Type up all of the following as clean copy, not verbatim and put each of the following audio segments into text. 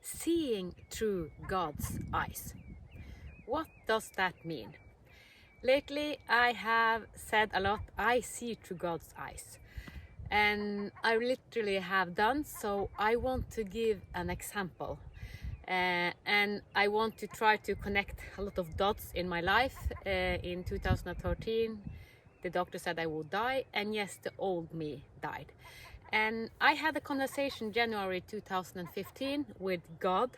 seeing through God's eyes. What does that mean? Lately I have said a lot, I see through God's eyes. And I literally have done, so I want to give an example. And I want to try to connect a lot of dots in my life. In 2013, the doctor said I would die, and yes, the old me died. And I had a conversation January 2015 with God.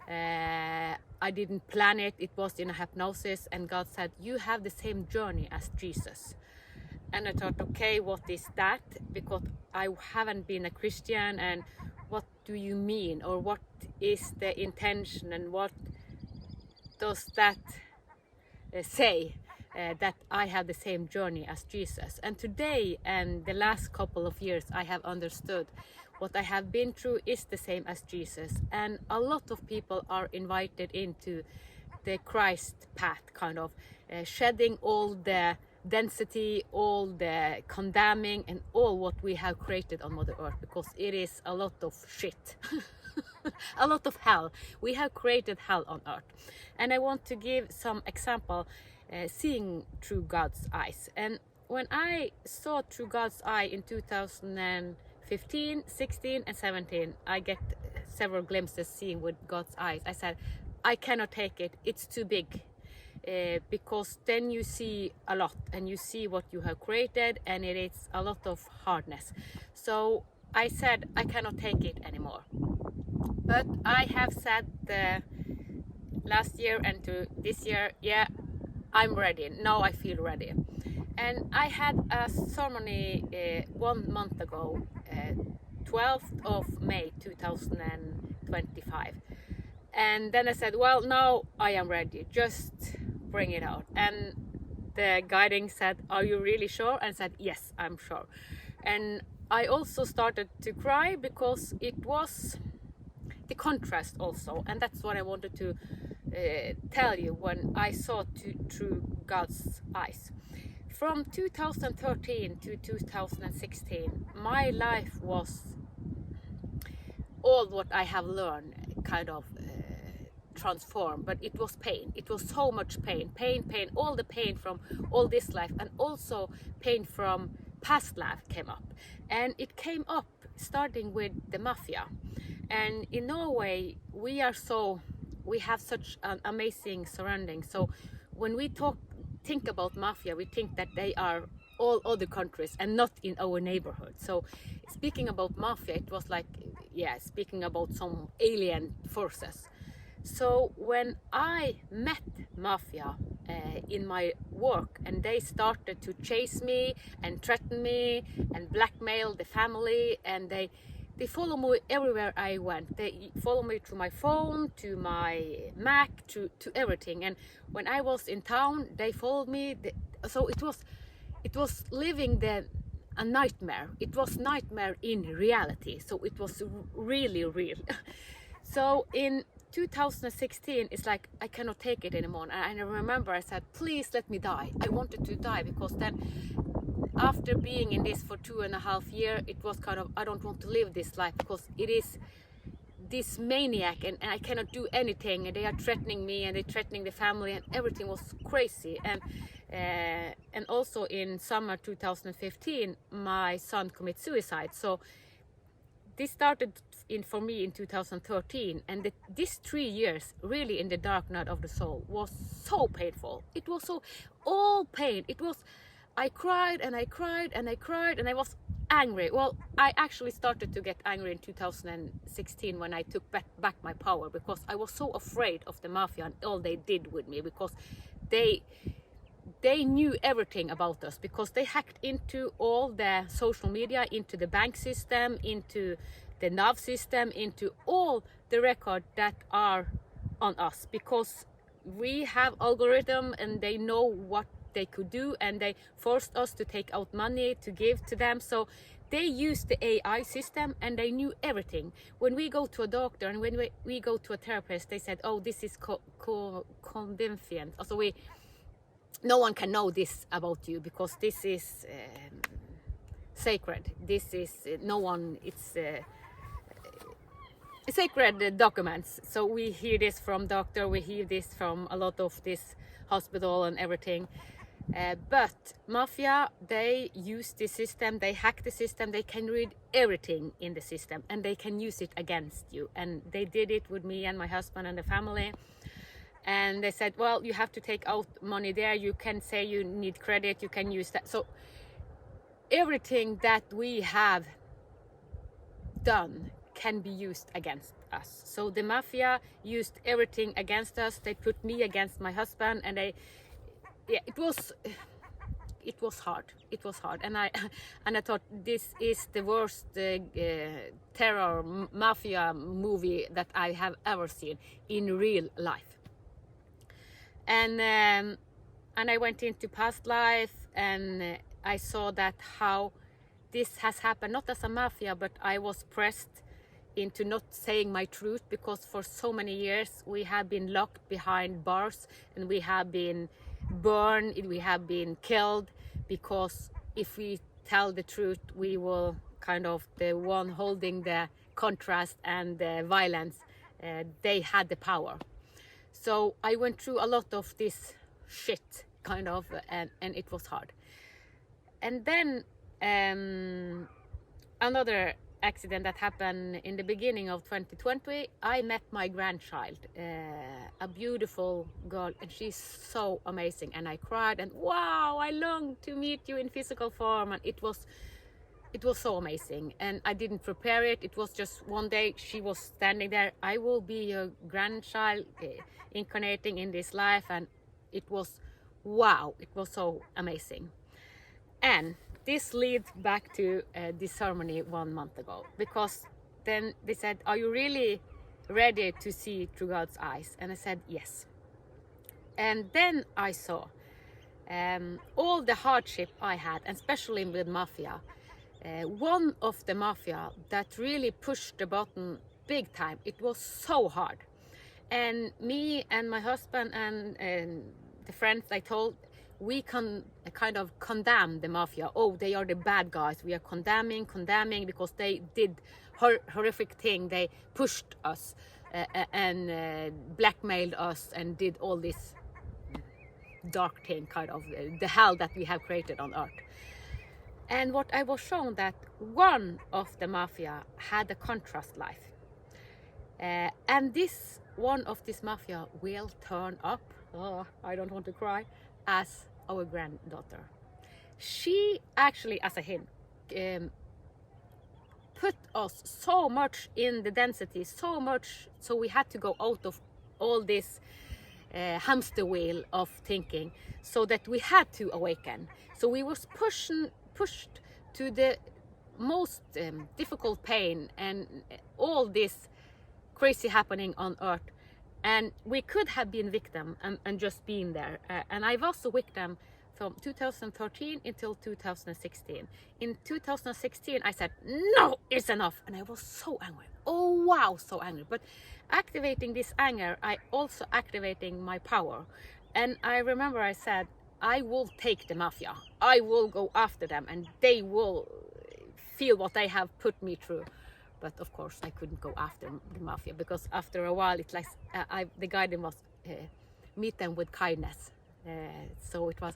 I didn't plan it, it was in a hypnosis, and God said, you have the same journey as Jesus. And I thought, okay, what is that? Because I haven't been a Christian, and what do you mean? Or what is the intention, and what does that say? That I have the same journey as Jesus. And today and the last couple of years I have understood what I have been through is the same as Jesus, and a lot of people are invited into the Christ path, kind of shedding all the density, all the condemning, and all what we have created on Mother Earth, because it is a lot of shit. A lot of hell. We have created hell on earth. And I want to give some example, seeing through God's eyes. And when I saw through God's eye in 2015, 16 and 17, I get several glimpses seeing with God's eyes. I said, I cannot take it, it's too big. Because then you see a lot, and you see what you have created, and it is a lot of hardness. So I said, I cannot take it anymore. But I have said last year and to this year, yeah, I'm ready. Now I feel ready. And I had a ceremony 1 month ago, 12th of May 2025. And then I said, well, now I am ready, just bring it out. And the guiding said, are you really sure? And I said, yes, I'm sure. And I also started to cry because it was the contrast also, and that's what I wanted to tell you when I saw through God's eyes. From 2013 to 2016, my life was all what I have learned kind of transformed, but it was pain. It was so much pain, all the pain from all this life, and also pain from past life came up. And it came up starting with the Mafia. And in Norway, we have such an amazing surrounding. So when we think about Mafia, we think that they are all other countries and not in our neighborhood. So speaking about Mafia, it was like, yeah, speaking about some alien forces. So when I met Mafia in my work, and they started to chase me and threaten me and blackmail the family, and they follow me everywhere I went. They follow me through my phone, to my Mac, to everything. And when I was in town, they followed me. So it was living a nightmare. It was nightmare in reality. So it was really real. So in 2016, it's like, I cannot take it anymore. And I remember I said, please let me die. I wanted to die, because then after being in this for 2.5 years, it was kind of, I don't want to live this life, because it is this maniac, and I cannot do anything, and they are threatening me, and they're threatening the family, and everything was crazy. And also in summer 2015, my son committed suicide. So this started for me in 2013, and these 3 years really in the dark night of the soul was so painful. It was so all pain. It was, I cried and I cried and I cried, and I was angry. Well, I actually started to get angry in 2016 when I took back my power, because I was so afraid of the Mafia and all they did with me, because they knew everything about us, because they hacked into all the social media, into the bank system, into the nav system, into all the records that are on us, because we have algorithm and they know what they could do, and they forced us to take out money to give to them. So they used the AI system, and they knew everything. When we go to a doctor and when we go to a therapist, they said, oh, this is confidential. Also, no one can know this about you, because this is sacred. This is no one, it's sacred documents. So we hear this from doctor, we hear this from a lot of this hospital and everything. But Mafia, they use the system, they hack the system, they can read everything in the system and they can use it against you. And they did it with me and my husband and the family. And they said, well, you have to take out money there, you can say you need credit, you can use that. So everything that we have done can be used against us. So the Mafia used everything against us. They put me against my husband, and it was hard. It was hard, and I thought this is the worst terror Mafia movie that I have ever seen in real life. And I went into past life, and I saw that how this has happened, not as a Mafia, but I was pressed into not saying my truth, because for so many years we have been locked behind bars and we have been burned, we have been killed, because if we tell the truth, we will kind of the one holding the contrast and the violence. They had the power. So I went through a lot of this shit, kind of, and it was hard. And then another accident that happened in the beginning of 2020, I met my grandchild, a beautiful girl, and she's so amazing. And I cried, and wow, I long to meet you in physical form. And it was so amazing, and I didn't prepare it. It was just one day she was standing there. I will be your grandchild, incarnating in this life, and it was wow. It was so amazing. And this leads back to this ceremony 1 month ago, because then they said, are you really ready to see through God's eyes? And I said yes. And then I saw all the hardship I had, and especially with Mafia. One of the Mafia that really pushed the button big time. It was so hard. And me and my husband and the friends I told, we can kind of condemn the Mafia. Oh, they are the bad guys. We are condemning because they did horrific thing. They pushed us and blackmailed us and did all this dark thing, kind of the hell that we have created on earth. And what I was shown, that one of the Mafia had a contrast life. And this one of this Mafia will turn up, oh, I don't want to cry, as our granddaughter. She actually, as a hint, put us so much in the density, so much, so we had to go out of all this hamster wheel of thinking, so that we had to awaken. So we was pushed to the most difficult pain and all this crazy happening on earth. And we could have been victim and just been there. And I was a victim from 2013 until 2016. In 2016, I said, no, it's enough. And I was so angry. Oh, wow, so angry. But activating this anger, I also activating my power. And I remember I said, I will take the Mafia. I will go after them, and they will feel what they have put me through. But of course, I couldn't go after the Mafia, because after a while, it's like the guidance was meet them with kindness. So it was,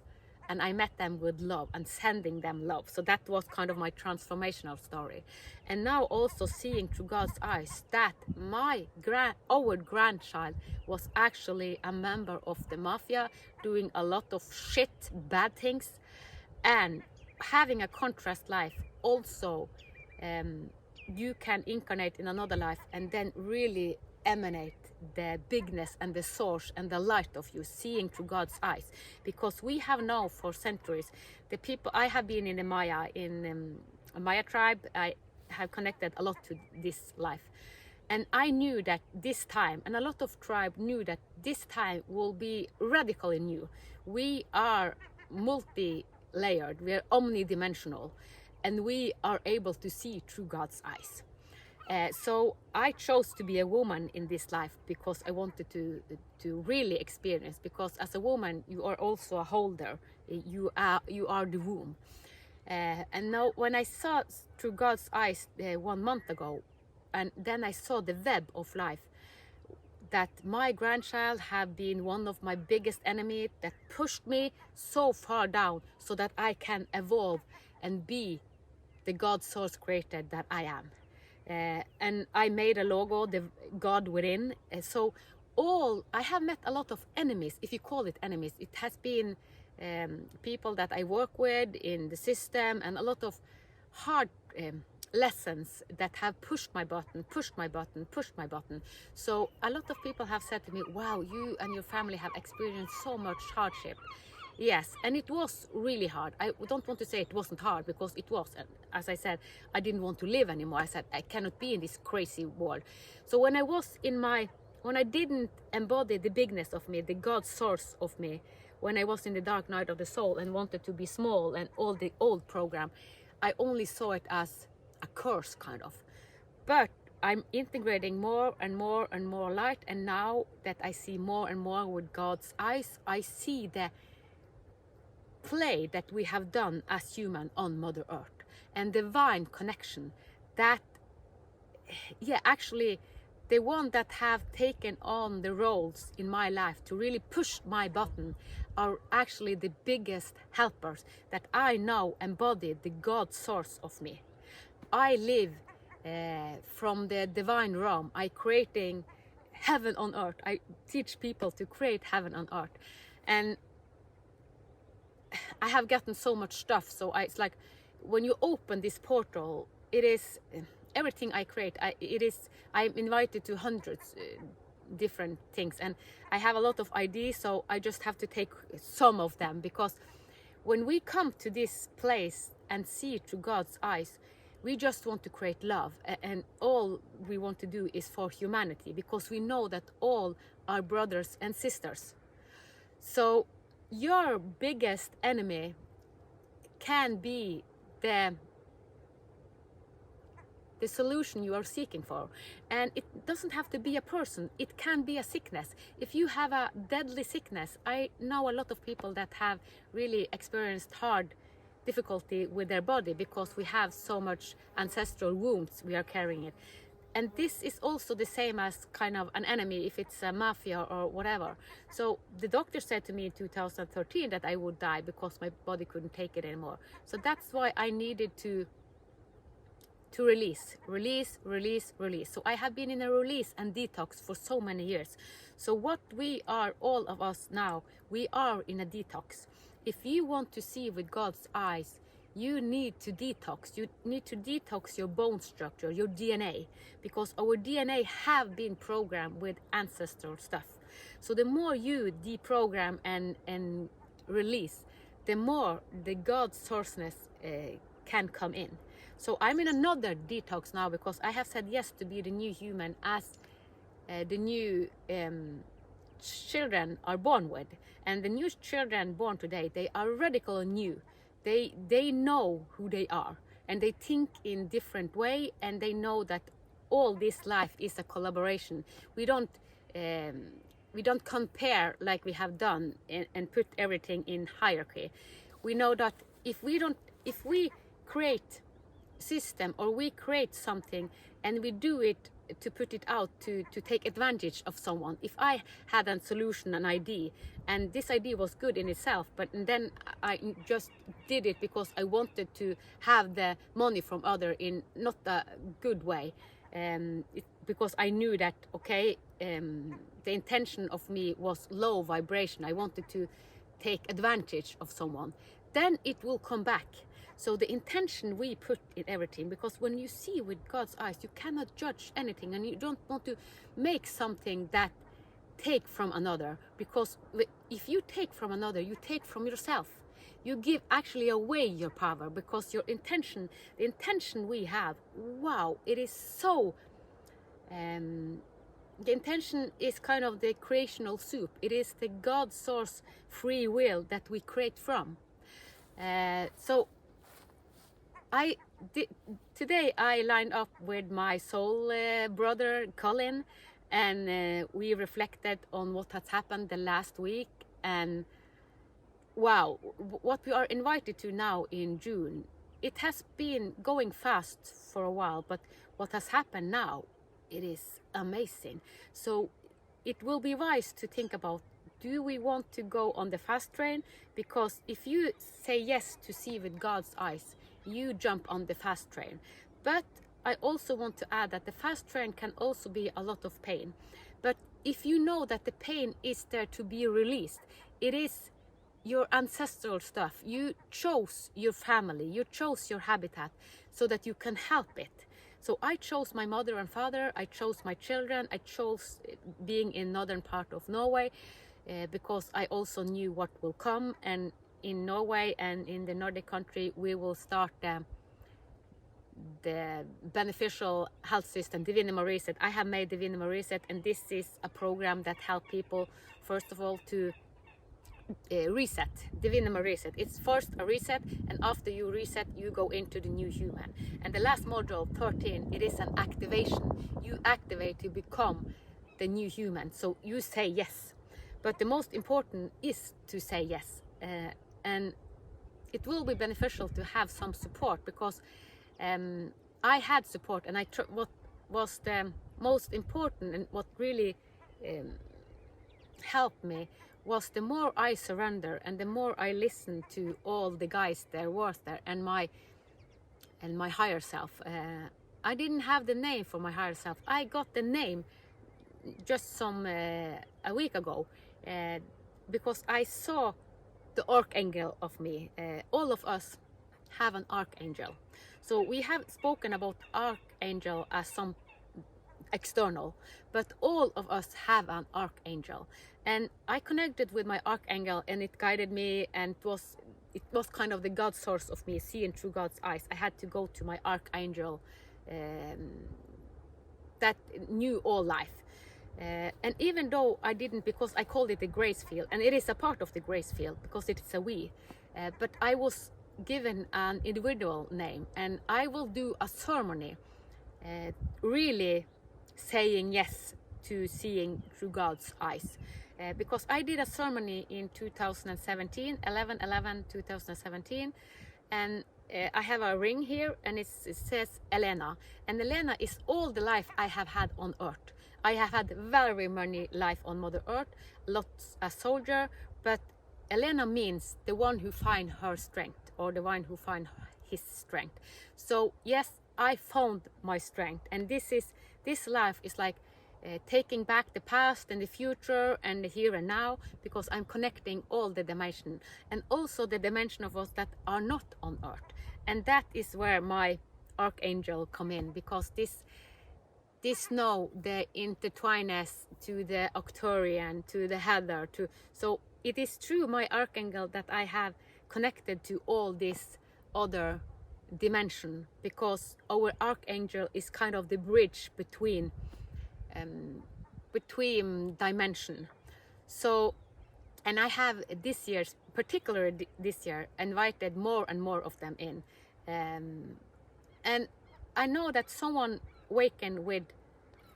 and I met them with love and sending them love. So that was kind of my transformational story. And now also seeing through God's eyes that our grandchild was actually a member of the Mafia, doing a lot of shit, bad things, and having a contrast life also. You can incarnate in another life and then really emanate the bigness and the source and the light of you, seeing through God's eyes. Because we have now for centuries, the people, I have been in the Maya, in a Maya tribe, I have connected a lot to this life. And I knew that this time, and a lot of tribe knew that this time will be radically new. We are multi-layered, we are omnidimensional. And we are able to see through God's eyes. So I chose to be a woman in this life because I wanted to really experience. Because as a woman, you are also a holder. You are the womb. And now, when I saw through God's eyes 1 month ago, and then I saw the web of life, that my grandchild have been one of my biggest enemies that pushed me so far down so that I can evolve and be the God source created that I am. And I made a logo, the God within. So I have met a lot of enemies, if you call it enemies. It has been people that I work with in the system, and a lot of hard lessons that have pushed my button. So a lot of people have said to me, wow, you and your family have experienced so much hardship. Yes, and it was really hard. I don't want to say it wasn't hard, because it was. And as I said, I didn't want to live anymore. I said, I cannot be in this crazy world. So when I didn't embody the bigness of me, the God source of me, when I was in the dark night of the soul and wanted to be small and all the old program, I only saw it as a curse, kind of. But I'm integrating more and more and more light, and now that I see more and more with God's eyes, I see the play that we have done as human on Mother Earth, and divine connection that, actually the one that have taken on the roles in my life to really push my button are actually the biggest helpers, that I now embody the God source of me. I live from the divine realm. I creating heaven on earth. I teach people to create heaven on earth, and I have gotten so much stuff. So it's like when you open this portal, it is everything I create. I'm invited to hundreds different things, and I have a lot of ideas. So I just have to take some of them, because when we come to this place and see through God's eyes, we just want to create love, and all we want to do is for humanity, because we know that all are brothers and sisters. So your biggest enemy can be the solution you are seeking for, and it doesn't have to be a person. It can be a sickness. If you have a deadly sickness, I know a lot of people that have really experienced hard difficulty with their body, because we have so much ancestral wounds we are carrying it. And this is also the same as kind of an enemy, if it's a mafia or whatever. So the doctor said to me in 2013 that I would die because my body couldn't take it anymore. So that's why I needed to release. So I have been in a release and detox for so many years. So what we are, all of us now, we are in a detox. If you want to see with God's eyes, you need to detox. You need to detox your bone structure, your DNA, because our DNA have been programmed with ancestral stuff. So the more you deprogram and release, the more the God sourceness can come in. So I'm in another detox now, because I have said yes to be the new human as the new children are born with. And the new children born today, they are radical and new. They know who they are, and they think in different way, and they know that all this life is a collaboration. We don't compare like we have done and put everything in hierarchy. We know that if we create system, or we create something and we do it to put it out to take advantage of someone. If I had a solution, an idea, and this idea was good in itself, but then I just did it because I wanted to have the money from other in not a good way, because I knew that the intention of me was low vibration. I wanted to take advantage of someone. Then it will come back. So the intention we put in everything, because when you see with God's eyes, you cannot judge anything, and you don't want to make something that take from another, because if you take from another, you take from yourself. You give actually away your power, because your intention, the intention we have, wow, it is so, the intention is kind of the creational soup. It is the God source free will that we create from. So today I lined up with my soul brother Colin, and we reflected on what has happened the last week, and wow, what we are invited to now in June. It has been going fast for a while, but what has happened now, it is amazing. So it will be wise to think about, do we want to go on the fast train? Because if you say yes to see with God's eyes, you jump on the fast train. But I also want to add that the fast train can also be a lot of pain. But if you know that the pain is there to be released, it is your ancestral stuff. You chose your family, you chose your habitat so that you can help it. So I chose my mother and father, I chose my children, I chose being in northern part of Norway because I also knew what will come. And in Norway and in the Nordic country, we will start the beneficial health system, the Vinma Reset. I have made the Vinma Reset, and this is a program that helps people, first of all, to reset, the Vinma Reset. It's first a reset, and after you reset, you go into the new human. And the last module, 13, it is an activation. You activate to become the new human. So you say yes. But the most important is to say yes. And it will be beneficial to have some support, because I had support, and what was the most important and what really helped me was the more I surrender and the more I listen to all the guys there was there and my higher self. I didn't have the name for my higher self. I got the name just a week ago because I saw the archangel of me. All of us have an archangel. So we have spoken about archangel as some external, but all of us have an archangel. And I connected with my archangel, and it guided me, and it was kind of the God source of me, seeing through God's eyes. I had to go to my archangel that knew all life. And even though I didn't, because I called it the grace field, and it is a part of the grace field because it's a we, but I was given an individual name, and I will do a ceremony really saying yes to seeing through God's eyes, because I did a ceremony in 2017, 11/11/2017, and I have a ring here, and it says Elena, and Elena is all the life I have had on earth. I have had very many life on Mother Earth, lots as soldier, but Elena means the one who find her strength, or the one who find his strength. So yes, I found my strength, and this life is like taking back the past and the future and the here and now, because I'm connecting all the dimension, and also the dimension of us that are not on earth. And that is where my archangel come in, because this know the intertwineness to the Octorian, to the Heather, so it is through my archangel that I have connected to all this other dimension, because our archangel is kind of the bridge between dimension. So, and I have particularly this year, invited more and more of them in, and I know that someone wakened with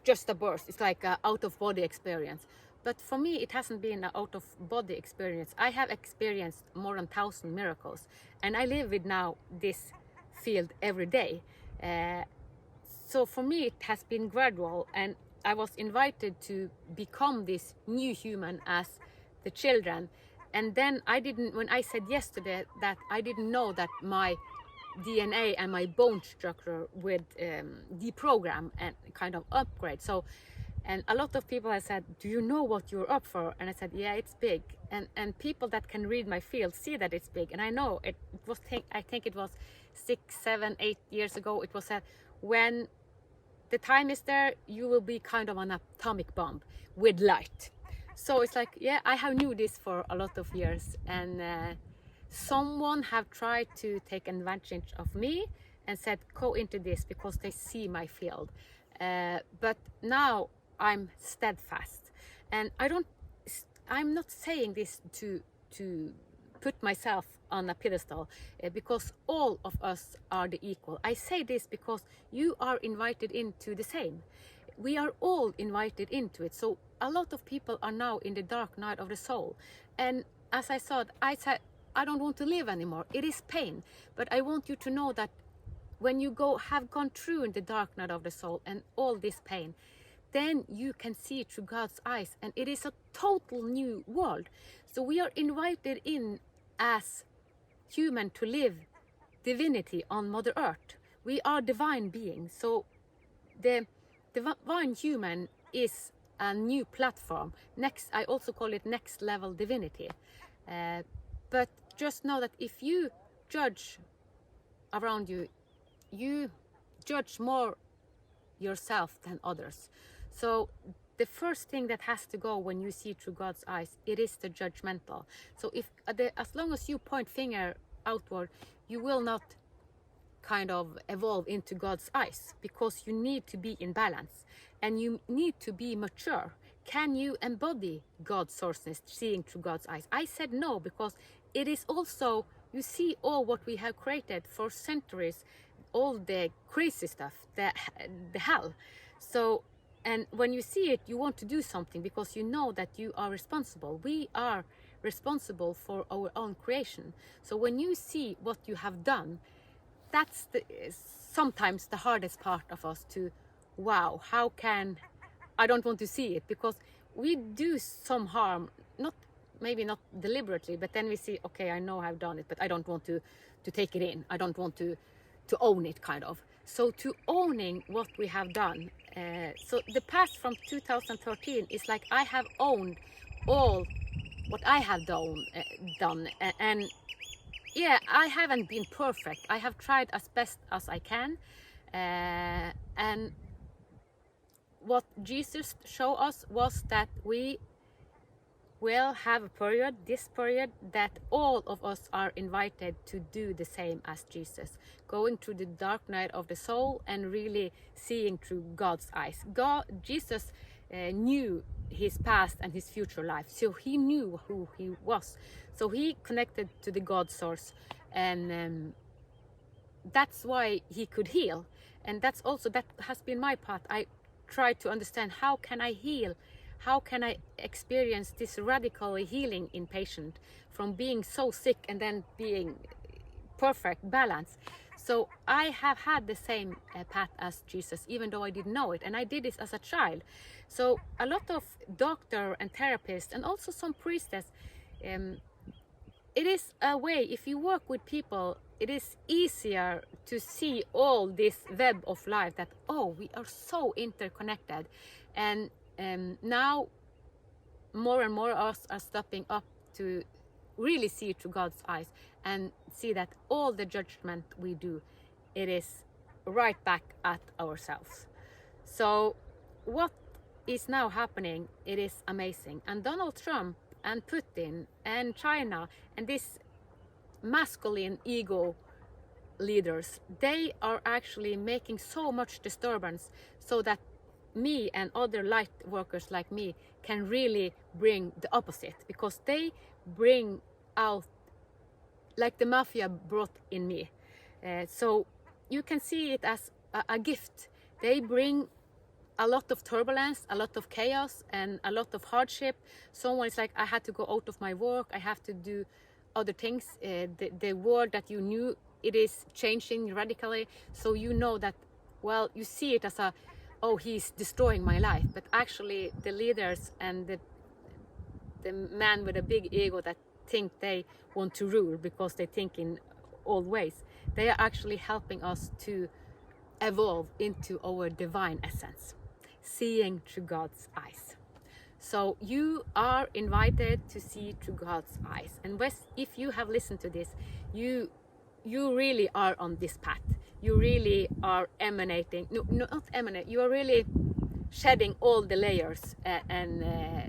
just a birth. It's like an out-of-body experience. But for me, it hasn't been an out-of-body experience. I have experienced more than 1,000 miracles, and I live with now this field every day. So for me, it has been gradual, and I was invited to become this new human as the children. And then when I said yes to that, I didn't know that my DNA and my bone structure would deprogram and kind of upgrade. So, and a lot of people have said, do you know what you're up for? And I said, yeah, it's big. And people that can read my field see that it's big. And I know I think it was 6, 7, 8 years ago, it was said, when the time is there, you will be kind of an atomic bomb with light. So it's like, yeah, I have knew this for a lot of years, and someone have tried to take advantage of me and said, go into this, because they see my field. But now I'm steadfast, and I'm not saying this to put myself on a pedestal, because all of us are the equal. I say this because you are invited into the same. We are all invited into it. So a lot of people are now in the dark night of the soul. And as I said, I don't want to live anymore. It is pain. But I want you to know that when you have gone through in the dark night of the soul and all this pain, then you can see through God's eyes, and it is a total new world. So we are invited in as human to live divinity on Mother Earth. We are divine beings. So the divine human is a new platform. I also call it next level divinity. But just know that if you judge around you, you judge more yourself than others. So the first thing that has to go when you see through God's eyes, it is the judgmental. So as long as you point finger outward, you will not kind of evolve into God's eyes, because you need to be in balance and you need to be mature. Can you embody God's sourceness, seeing through God's eyes? I said no, because it is also, you see all what we have created for centuries, all the crazy stuff, the hell. So, and when you see it, you want to do something, because you know that you are responsible. We are responsible for our own creation. So when you see what you have done, that's sometimes the hardest part of us to, wow, how can, I don't want to see it, because we do some harm, maybe not deliberately, but then we see, okay, I know I've done it, but I don't want to take it in. I don't want to own it, kind of. So to owning what we have done, so the past from 2013 is like I have owned all what I have done, and yeah, I haven't been perfect. I have tried as best as I can, and what Jesus showed us was that we will have a period, this period, that all of us are invited to do the same as Jesus, going through the dark night of the soul and really seeing through God's eyes. Jesus knew his past and his future life, so he knew who he was. So he connected to the God source, and that's why he could heal. And that has been my path. I try to understand, how can I heal? How can I experience this radical healing in patient from being so sick and then being perfect balance? So I have had the same path as Jesus, even though I didn't know it, and I did this as a child. So a lot of doctor and therapists, and also some priestess, it is a way, if you work with people, it is easier to see all this web of life, that, oh, we are so interconnected. And now more and more of us are stepping up to really see through God's eyes and see that all the judgment we do, it is right back at ourselves. So what is now happening, it is amazing. And Donald Trump and Putin and China and this masculine ego leaders, they are actually making so much disturbance so that me and other light workers like me can really bring the opposite, because they bring out, like the Mafia brought in me. So you can see it as a gift. They bring a lot of turbulence, a lot of chaos, and a lot of hardship. Someone is like, I had to go out of my work, I have to do other things. The world that you knew, it is changing radically. So you know that, well, you see it as a, oh, he's destroying my life. But actually the leaders and the man with a big ego that think they want to rule because they think in old ways, they are actually helping us to evolve into our divine essence, seeing through God's eyes. So you are invited to see through God's eyes. And if you have listened to this, you really are on this path. You really are emanating, no, not emanate, you are really shedding all the layers and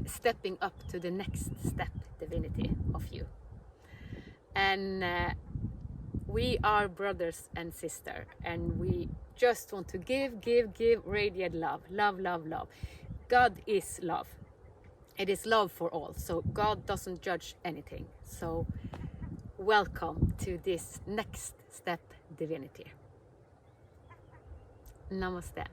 stepping up to the next step, divinity of you. And we are brothers and sisters, and we just want to give radiant love. God is love. It is love for all. So God doesn't judge anything. So welcome to this next step, divinity. Namaste.